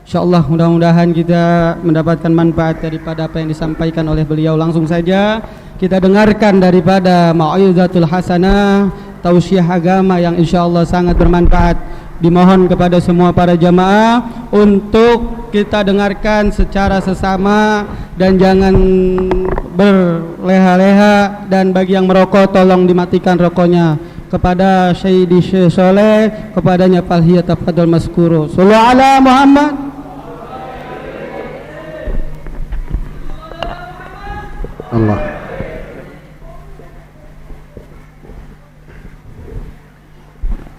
Insyaallah mudah-mudahan kita mendapatkan manfaat daripada apa yang disampaikan oleh beliau. Langsung saja kita dengarkan daripada mau'izatul hasanah, tausiah agama yang insyaallah sangat bermanfaat. Dimohon kepada semua para jamaah untuk kita dengarkan secara sesama dan jangan berleha-leha, dan bagi yang merokok tolong dimatikan rokoknya. Kepada Syekh Soleh, kepadanya falhiyat tafadhal maskuro. Shallu ala Muhammad. Allah.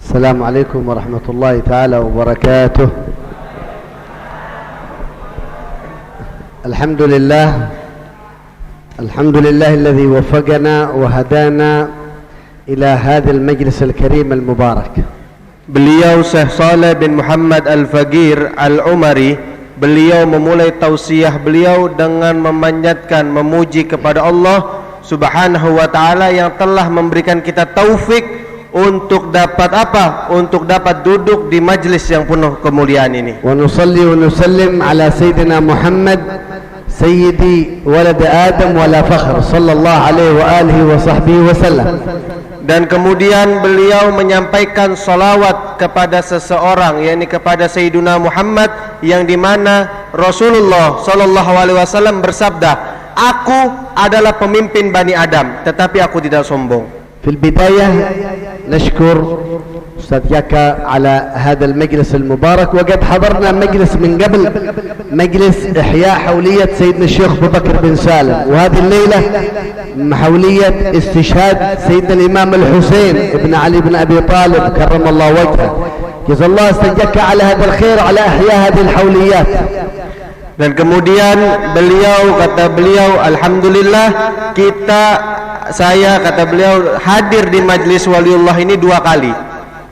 Assalamualaikum warahmatullahi taala wabarakatuh. Alhamdulillah alladhi waffaqana wa hadana ila hadzal majlis al-karim al-mubarak. Beliau Syekh Saleh bin Muhammad Al-Faqir Al-Umari, beliau memulai tausiah beliau dengan memanjatkan, memuji kepada Allah Subhanahu wa taala yang telah memberikan kita taufik untuk dapat apa? Untuk dapat duduk di majlis yang penuh kemuliaan ini. Wa nusalli wa nusallim ala sayyidina Muhammad sayyidi walad Adam wala fakhr sallallahu alaihi wa alihi wa sahbihi wa sallam. Dan kemudian beliau menyampaikan salawat kepada seseorang, yakni kepada Sayyiduna Muhammad, yang dimana Rasulullah sallallahu alaihi wasallam bersabda, aku adalah pemimpin Bani Adam, tetapi aku tidak sombong. في البداية نشكر أستاذ ياكا على هذا المجلس المبارك، وقد حضرنا مجلس من قبل، مجلس إحياء حولية سيدنا الشيخ أبو بكر بن سالم، وهذه الليلة حولية استشهاد سيدنا الإمام الحسين بن علي بن أبي طالب كرم الله وجهه. جزا الله أستاذ ياكا على هذا الخير على إحياء هذه الحوليات. Dan kemudian kata beliau, alhamdulillah saya kata beliau hadir di majlis waliullah ini 2 kali.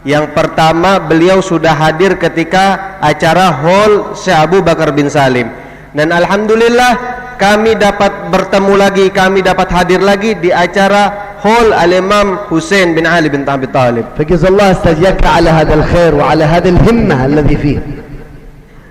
Yang pertama beliau sudah hadir ketika acara Hall Syekh Abu Bakar bin Salim, dan alhamdulillah kami dapat bertemu lagi, kami dapat hadir lagi di acara Hall Al-Imam Husain bin Ali bin Abi Talib. Fajazallahu astajaka ala hadzal khair wa ala hadzal himmah alladhi fihi.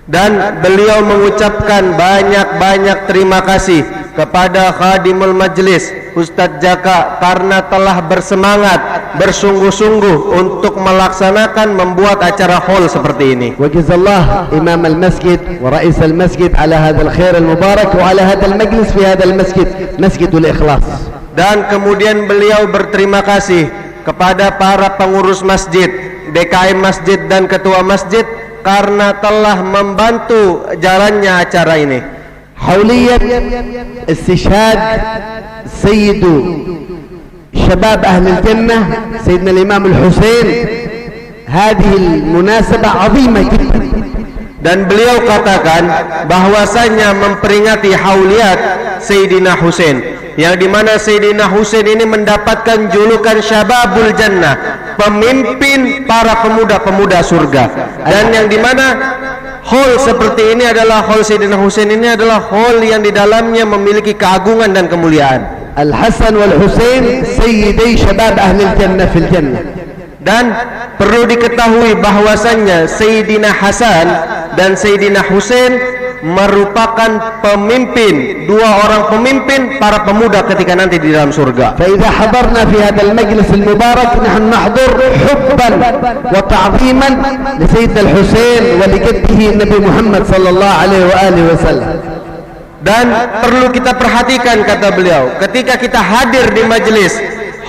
Dan beliau mengucapkan banyak-banyak terima kasih kepada khadimul majlis Ustadz Jaka karena telah bersemangat, bersungguh-sungguh untuk melaksanakan membuat acara hall seperti ini. Wa jazallah imam al-masjid wa rais al-masjid ala hadzal khair al-mubarak wa ala hadzal majlis fi hadzal masjid, Masjidul Ikhlas. Dan kemudian beliau berterima kasih kepada para pengurus masjid, DKM masjid dan ketua masjid karena telah membantu jalannya acara ini. حولية استشهاد سيد شباب أهل الجنة سيدنا الإمام الحسين، هذه المناسبة عظيمة جدا. Dan beliau katakan bahwasanya memperingati hauliyat Sayyidina Husain, yang dimana Sayyidina Husain ini mendapatkan julukan Syababul Jannah, pemimpin para pemuda-pemuda surga, dan yang dimana hall seperti ini adalah hall Sayyidina Husain, ini adalah hall yang di dalamnya memiliki keagungan dan kemuliaan. Al-Hasan wal Husain sayyidai syabab ahli jannah fil jannah. Dan perlu diketahui bahwasannya Sayyidina Hasan dan Sayyidina Husain merupakan pemimpin, 2 orang pemimpin para pemuda ketika nanti di dalam surga. فإذا حضرنا في هذا المجلس المبارك نحن نحضر حبا وتعظيما لسيدنا الحسين ولجده النبي محمد صلى الله عليه وآله وسلم. Dan perlu kita perhatikan, kata beliau, ketika kita hadir di majelis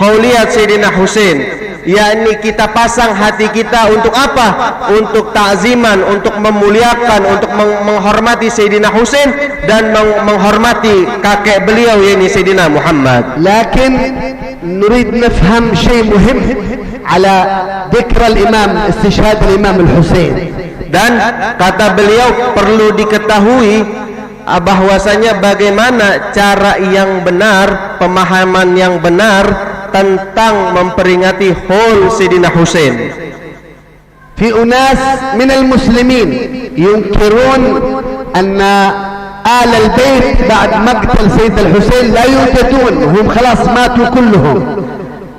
hauliyat Sayyidina Husain, yakni kita pasang hati kita untuk apa? Untuk ta'ziman, untuk memuliakan, untuk menghormati Sayyidina Husain dan menghormati kakek beliau, yakni Sayyidina Muhammad. Lakin nurid nafham syai' muhim ala dhikr al-imam, istishhad al-imam al-Husain. Dan kata beliau perlu diketahui bahwasanya bagaimana cara yang benar, pemahaman yang benar tentang memperingati haul Sayyidina Husain. في أناس من المسلمين ينكرون أن آل البيت بعد مقتل سيد الحسين لا يوجدون، هم خلاص ماتوا كلهم.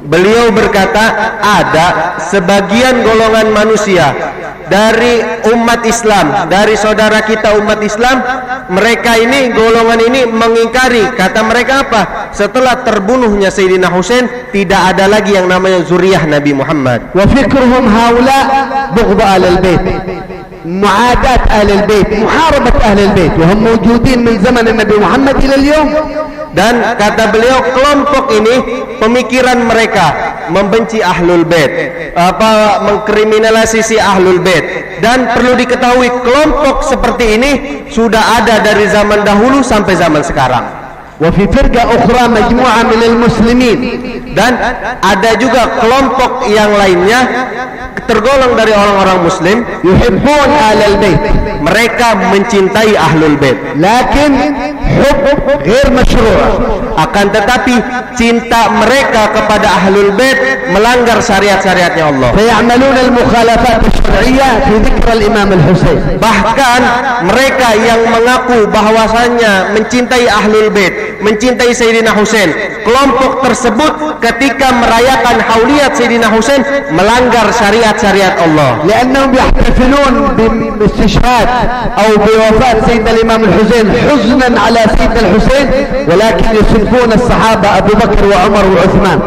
Beliau berkata, ada sebagian golongan manusia dari umat Islam, dari saudara kita umat Islam. Mereka ini, golongan ini mengingkari, kata mereka apa? Setelah terbunuhnya Sayyidina Husain, tidak ada lagi yang namanya zuriyah Nabi Muhammad. Wa fikruhum haula bughd al-bait, mu'adat al-bait, muharabat al-bait, wa hum mawjudin min zaman Nabi Muhammad ila al-yawm. Dan kata beliau, kelompok ini pemikiran mereka membenci ahlul bait, mengkriminalisasi ahlul bait. Dan perlu diketahui, kelompok seperti ini sudah ada dari zaman dahulu sampai zaman sekarang. Wa fi firqa ukhra majmu'ah min al-muslimin, dan ada juga kelompok yang lainnya tergolong dari orang-orang muslim, yuhibbun ahlul bait, mereka mencintai ahlul bait, lakin hubb ghair masyru', akan tetapi cinta mereka kepada ahlul bait melanggar syariat-syariatnya Allah. Fayamalun al-mukhalafat asy-syar'iyyah fi dzikr al-Imam al-Husain. Bahkan mereka yang mengaku bahwasannya mencintai ahlul bait, mencintai Sayyidina Husain, kelompok tersebut ketika merayakan hauliyat Sayyidina Husain melanggar syariat-syariat Allah. Li'annahum yahtafilun bi-istishhad aw bi-wafat Sayyidina Imam al-Husain huznan ala Sayyidina al-Husain, walakin yusifun as-sahaba Abu Bakar wa Umar wa Uthman.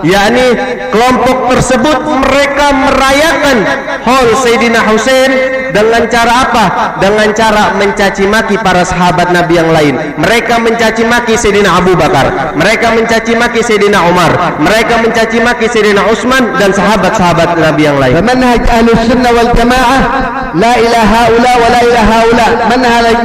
yakni kelompok tersebut mereka merayakan haul Sayyidina Husain dengan cara apa? Dengan cara mencaci maki para sahabat Nabi yang lain. Mereka mencaci maki Sayyidina Abu Bakar, mereka mencaci maki Sayyidina Umar, mereka mencaci maki Sayyidina Utsman dan sahabat-sahabat Nabi yang lain. Manhaj Ahlus Sunnah wal Jamaah la ilaha haula wa la ilaha haula.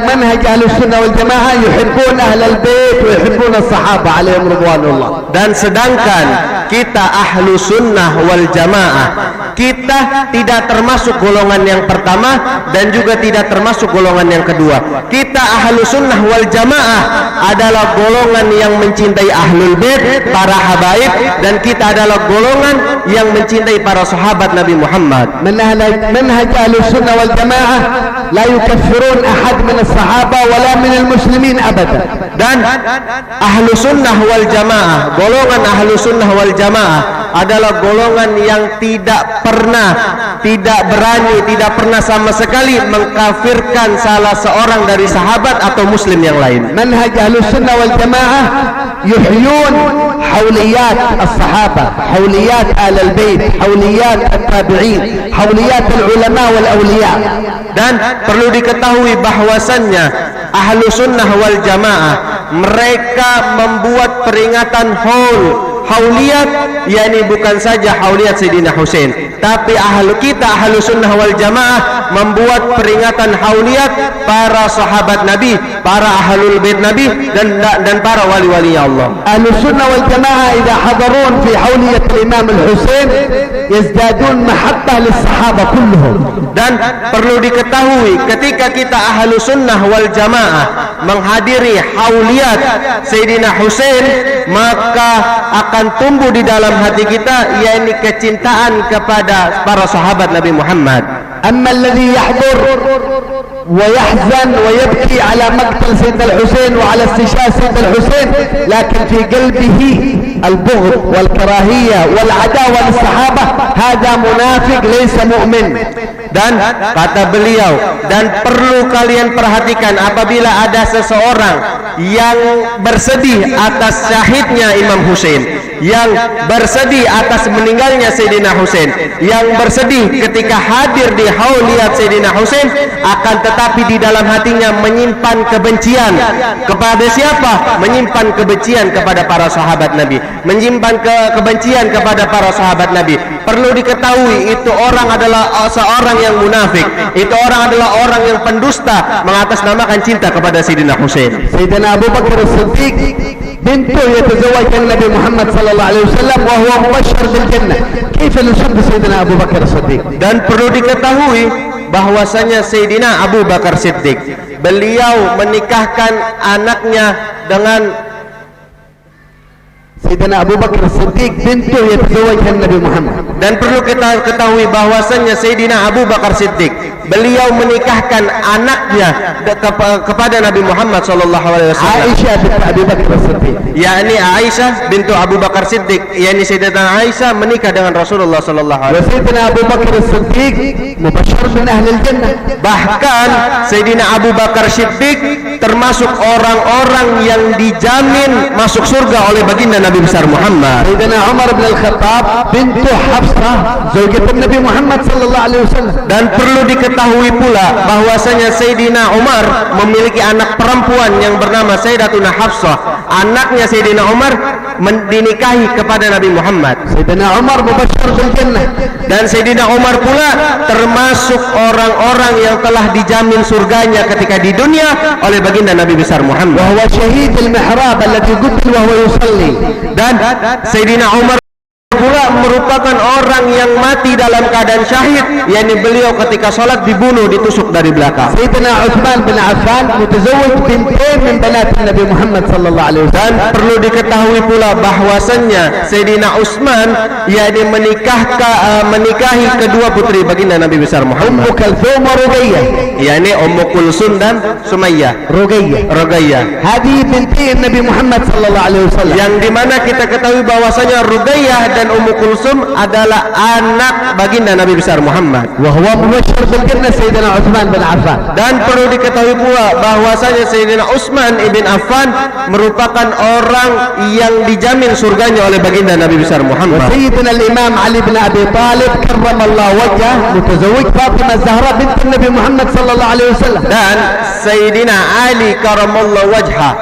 Manhaj Ahlus Sunnah wal Jamaah yuhibbun ahlal bait wa yuhibbun as-sahaba alaihim ridwanullah. Dan sedangkan kita ahlu sunnah wal jamaah, kita tidak termasuk golongan yang pertama dan juga tidak termasuk golongan yang kedua. Kita ahlu sunnah wal jamaah adalah golongan yang mencintai ahlul bait, para habaib, dan kita adalah golongan yang mencintai para sahabat Nabi Muhammad. Manhaj Ahlus Sunnah wal Jamaah la yukaffirun ahad min as-sahaba wala min al-muslimin abada. Dan ahlu sunnah wal jamaah, golongan ahlu sunnah wal jamaah adalah golongan yang tidak berani, tidak pernah sama sekali mengkafirkan salah seorang dari sahabat atau muslim yang lain. Manhaj Ahlus Sunnah wal Jamaah yuhyun hauliyat as-sahaba, hauliyat ahlul bait, hauliyat at-tabi'in, hauliyat al-ulama wal awliya. Dan perlu diketahui bahwasannya ahlu sunnah wal jamaah mereka membuat peringatan hauliyat, yakni bukan saja hauliyat Sayyidina Husain, tapi ahlu sunnah wal jamaah membuat peringatan hauliyat para sahabat Nabi, para ahlul bait Nabi, dan para wali-wali Allah. Ahlu sunnah wal jamaah idza hadarun fi hauliyat al-Imam al-Husain yazdadun mahabbah lis-sahaba kulluhum. Dan perlu diketahui ketika kita ahlu sunnah wal jamaah menghadiri hauliyat Sayyidina Husain, maka akan tumbuh di dalam hati kita yakni kecintaan kepada para sahabat Nabi Muhammad. Amma alladhi yahdur wa yahzan wa yabki ala maqtal Sayyidina al-Husain wa ala istishhad Sayyidina al-Husain, lakin fi qalbihi al-bughd wal karahiyah wal adawa lis-sahaba, hadha munafiq laysa mu'min. Dan kata beliau, dan perlu kalian perhatikan, apabila ada seseorang yang bersedih atas syahidnya Imam Husain, yang bersedih atas meninggalnya Sayyidina Husain, yang bersedih ketika hadir di hauliyat Sayyidina Husain, akan tetapi di dalam hatinya menyimpan kebencian kepada siapa? Menyimpan kebencian kepada para sahabat Nabi, menyimpan kebencian kepada para sahabat Nabi. Perlu diketahui, itu orang adalah seorang yang munafik, itu orang adalah orang yang pendusta mengatasnamakan cinta kepada Sayyidina Husain. Sayyidina Abu Bakar As-Siddiq bintu yatazawwaj Nabi Muhammad sallallahu alaihi wasallam wa huwa mubashshar bil jannah. Kaifa nusabbi Sayyidina Abu Bakar As-Siddiq? Dan perlu diketahui bahwasanya Sayyidina Abu Bakar Siddiq, beliau menikahkan anaknya dengan Sayyidina Abu Bakar As-Siddiq bintu yatazawwaj Nabi Muhammad, Dan perlu kita ketahui bahwasannya Sayyidina Abu Bakar Siddiq, beliau menikahkan anaknya kepada Nabi Muhammad sallallahu alaihi wasallam. Aisyah bint Abi Bakar Siddiq, yakni Aisyah bintu Abu Bakar Siddiq, yakni Sayyidatina Aisyah menikah dengan Rasulullah sallallahu alaihi wasallam. Sayyidina Abu Bakar Siddiq mubashshir min ahli al-jannah. Bahkan Sayyidina Abu Bakar Siddiq termasuk orang-orang yang dijamin masuk surga oleh baginda Nabi besar Muhammad. Sayyidina Umar bin Al-Khattab bintu Hafsah zaujat Nabi Muhammad sallallahu alaihi wasallam. Dan perlu diketahui pula bahwasanya Sayyidina Umar memiliki anak perempuan yang bernama Sayyidatuna Hafsah. Anaknya Sayyidina Umar dinikahi kepada Nabi Muhammad. Sayyidina Umar mubashshir bil jannah. Dan Sayyidina Umar pula termasuk orang-orang yang telah dijamin surganya ketika di dunia oleh baginda Nabi besar Muhammad. Wa huwa syahid al-mihrab alladhi qutil wa huwa yusalli. Dan Sayyidina Umar pula merupakan orang yang mati dalam keadaan syahid, yakni beliau ketika salat dibunuh, ditusuk dari belakang. Sayyidina Uthman bin Affan mutazawwij bintain min banat Nabi Muhammad sallallahu alaihi wasallam. Dan perlu diketahui pula bahwasannya Sayyidina Utsman yakni menikahi kedua putri baginda Nabi besar Muhammad, Ummu Kulthum wa Ruqayyah, yakni Ummu Kulsum dan Sumayyah. Ruqayyah. Hadi bintain Nabi Muhammad sallallahu alaihi wasallam. Yang dimana kita ketahui bahwasanya Ruqayyah dan Ummu Kulsum adalah anak baginda Nabi besar Muhammad. Wa huwa mubashshir bil jannah Sayyidina Uthman bin Affan. Dan perlu diketahui pula bahwasanya Sayyidina Utsman ibn Affan merupakan orang yang dijamin surganya oleh baginda Nabi besar Muhammad. Sayyidina al-Imam Ali bin Abi Talib karramallahu wajhah mutazawwij Fatimah Zahra bint Nabi Muhammad sallallahu alaihi wasallam. Dan Sayyidina Ali karramallahu wajhah,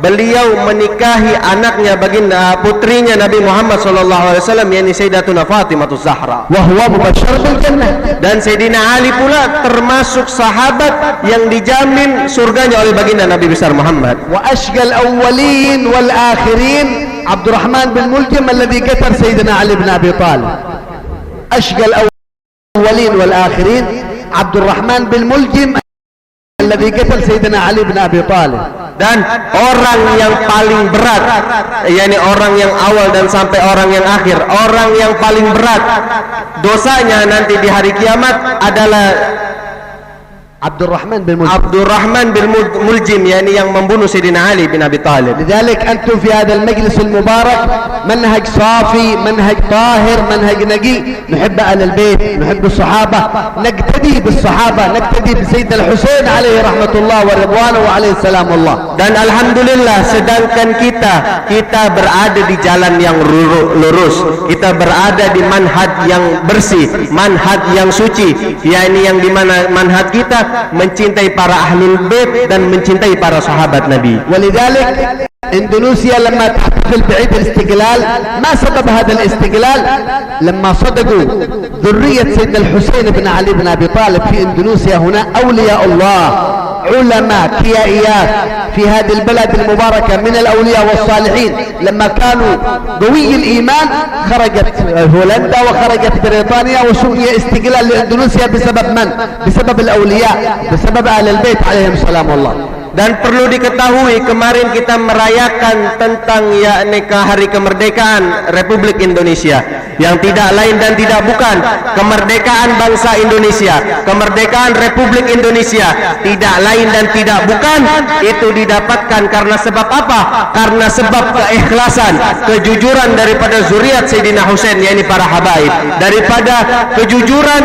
beliau menikahi anaknya baginda putrinya Nabi Muhammad sallallahu alaihi wasallam, yakni Sayyidatuna Fatimah Zahra. Wa huwa mubashshir bil jannah. Dan Sayyidina Ali pula termasuk sahabat yang dijamin surganya oleh baginda Nabi besar Muhammad. Wa ashqal awwalin wal akhirin Abdurrahman bin Muljim alladhi qatal Sayyidina Ali bin Abi Talib. Ashqal awwalin wal akhirin Abdurrahman bin Muljim alladhi qatal Sayyidina Ali bin Abi Talib. Dan orang yang paling berat, yakni orang yang awal dan sampai orang yang akhir, orang yang paling berat dosanya nanti di hari kiamat adalah Abdurrahman bin Muljim, yakni yang membunuh Sayyidina Ali bin Abi Talib. لذلك أنتم في هذا المجلس المبارك منهج صافي، منهج طاهر، منهج نقي. نحب أهل البيت، نحب الصحابة، نقتدي بالصحابة، نقتدي بسيدنا الحسين عليه رحمة الله ورضوانه وعليه السلام الله. Dan alhamdulillah, sedangkan kita berada di jalan yang lurus, kita berada di manhaj yang bersih, manhaj yang suci, yakni yang dimana manhaj kita mencintai para ahlul bait dan mencintai para sahabat Nabi. ولذلك اندونيسيا لما تحتفل بعيد الاستقلال ما سبب هذا الاستقلال؟ لما صدقوا ذرية سيدنا الحسين بن علي بن ابي طالب في اندونيسيا هنا اولياء الله، علماء كيائيات في هذه البلد المباركة من الاولياء والصالحين. لما كانوا قوي الايمان خرجت هولندا وخرجت بريطانيا وسمي استقلال لاندونيسيا بسبب من؟ بسبب الاولياء، بسبب اهل البيت عليهم السلام الله. Dan perlu diketahui, kemarin kita merayakan tentang yakni hari kemerdekaan Republik Indonesia, yang tidak lain dan tidak bukan kemerdekaan bangsa Indonesia, kemerdekaan Republik Indonesia, tidak lain dan tidak bukan itu didapatkan karena sebab apa? Karena sebab keikhlasan, kejujuran daripada zuriat Sayyidina Husain, yakni para habaib, daripada kejujuran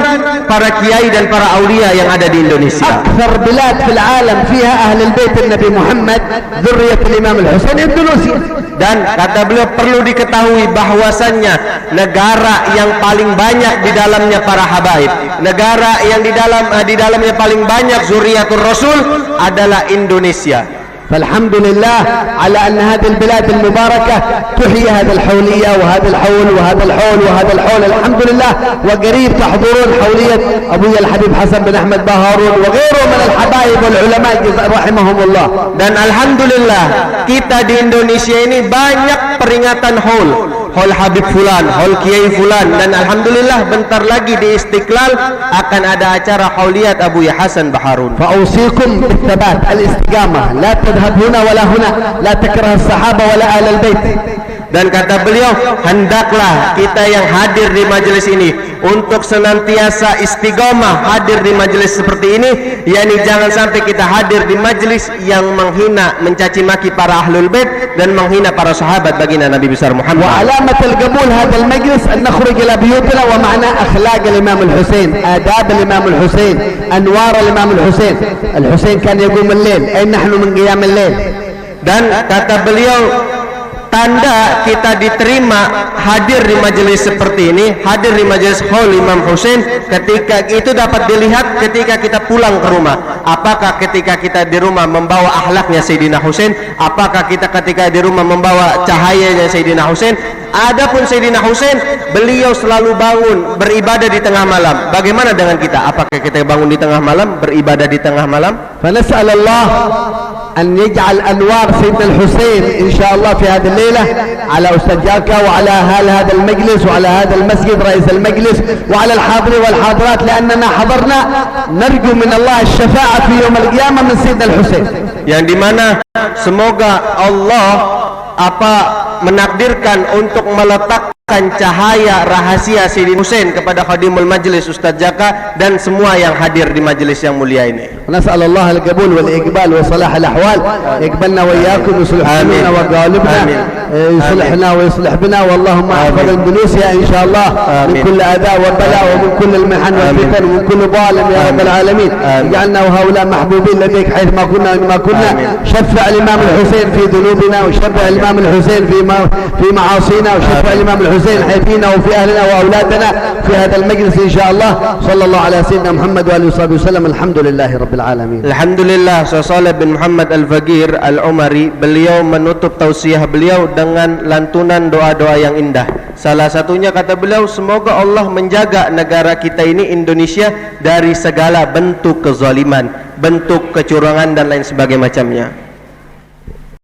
para kiai dan para aulia yang ada di Indonesia. أكثر بلاد في العالم فيها أهل البيت النبي محمد ذرية الإمام الحسين إندونيسيا. Dan kata beliau, perlu diketahui bahwasannya negara yang paling banyak di dalamnya para habaib, negara yang di dalamnya paling banyak zuriatul Rasul adalah Indonesia. فالحمد لله على أن هذه البلاد المباركة تحيي هذه الحولية وهذا الحول وهذا الحول وهذا الحول، الحمد لله. وقريب تحضرون حولية أبويا الحبيب حسن بن أحمد باهارون وغيره من الحبايب والعلماء رحمهم الله. Dan alhamdulillah kita di Indonesia ini banyak peringatan haul Habib Fulan, haul Kiai Fulan, dan alhamdulillah bentar lagi di Istiqlal akan ada acara hauliyat Abuya Hasan Baharun. فأوصيكم بالثبات الاستقامة، لا تذهب هنا ولا هنا، لا تكره الصحابة ولا أهل البيت. Dan kata beliau, hendaklah kita yang hadir di majelis ini untuk senantiasa istiqomah hadir di majelis seperti ini, yakni jangan sampai kita hadir di majelis yang menghina, mencaci maki para ahlul bait dan menghina para sahabat baginda Nabi besar Muhammad. وعلامة القبول هذا المجلس أن نخرج إلى بيوتنا ومعنا أخلاق الإمام الحسين، آداب الإمام الحسين، أنوار الإمام الحسين. الحسين كان يقوم الليل، أين نحن من قيام الليل؟ Dan kata beliau, tanda kita diterima hadir di majelis seperti ini, hadir di majelis haul Imam Husain, ketika itu dapat dilihat ketika kita pulang ke rumah. Apakah ketika kita di rumah membawa akhlaknya Sayyidina Husain? Apakah kita ketika di rumah membawa cahayanya Sayyidina Husain? Adapun Sayyidina Husain, beliau selalu bangun beribadah di tengah malam. Bagaimana dengan kita? Apakah kita bangun di tengah malam, beribadah di tengah malam? فنسأل الله أن يجعل أنوار سيدنا الحسين إن شاء الله في هذه الليلة على أستاذ جاكا وعلى أهل هذا المجلس وعلى هذا المسجد رئيس المجلس وعلى الحاضرين والحاضرات، لأننا حضرنا نرجو من الله الشفاعة في يوم القيامة من سيدنا الحسين. Yang dimana semoga Allah menakdirkan untuk meletakkan cahaya rahasia Sayyidina Husain kepada khadimul majlis Ustaz Jaka dan semua yang hadir di majelis yang mulia ini. نسأل الله القبول والإقبال وصلاح الأحوال، يقبلنا وإياكم ويصلح بنا وقالبنا، يصلحنا ويصلح بنا، واللهم احفظ اندونيسيا إن شاء الله من كل أذى وبلاء ومن كل المحن والفتن ومن كل ظالم يا رب العالمين. اجعلنا وهؤلاء محبوبين لديك حيث ما كنا. شفع الإمام الحسين في ذنوبنا، وشفع الإمام الحسين في معاصينا، وشفع الإمام الحسين فينا وفي أهلنا وأولادنا في هذا المجلس إن شاء الله. صلى الله على سيدنا محمد وآله وصحبه وسلم. الحمد لله رب العالمين. Alhamdulillah, Saleh bin Muhammad Al-Faqir Al-Umari, beliau menutup tausiah beliau dengan lantunan doa-doa yang indah. Salah satunya kata beliau, semoga Allah menjaga negara kita ini Indonesia dari segala bentuk kezaliman, bentuk kecurangan dan lain sebagainya macamnya.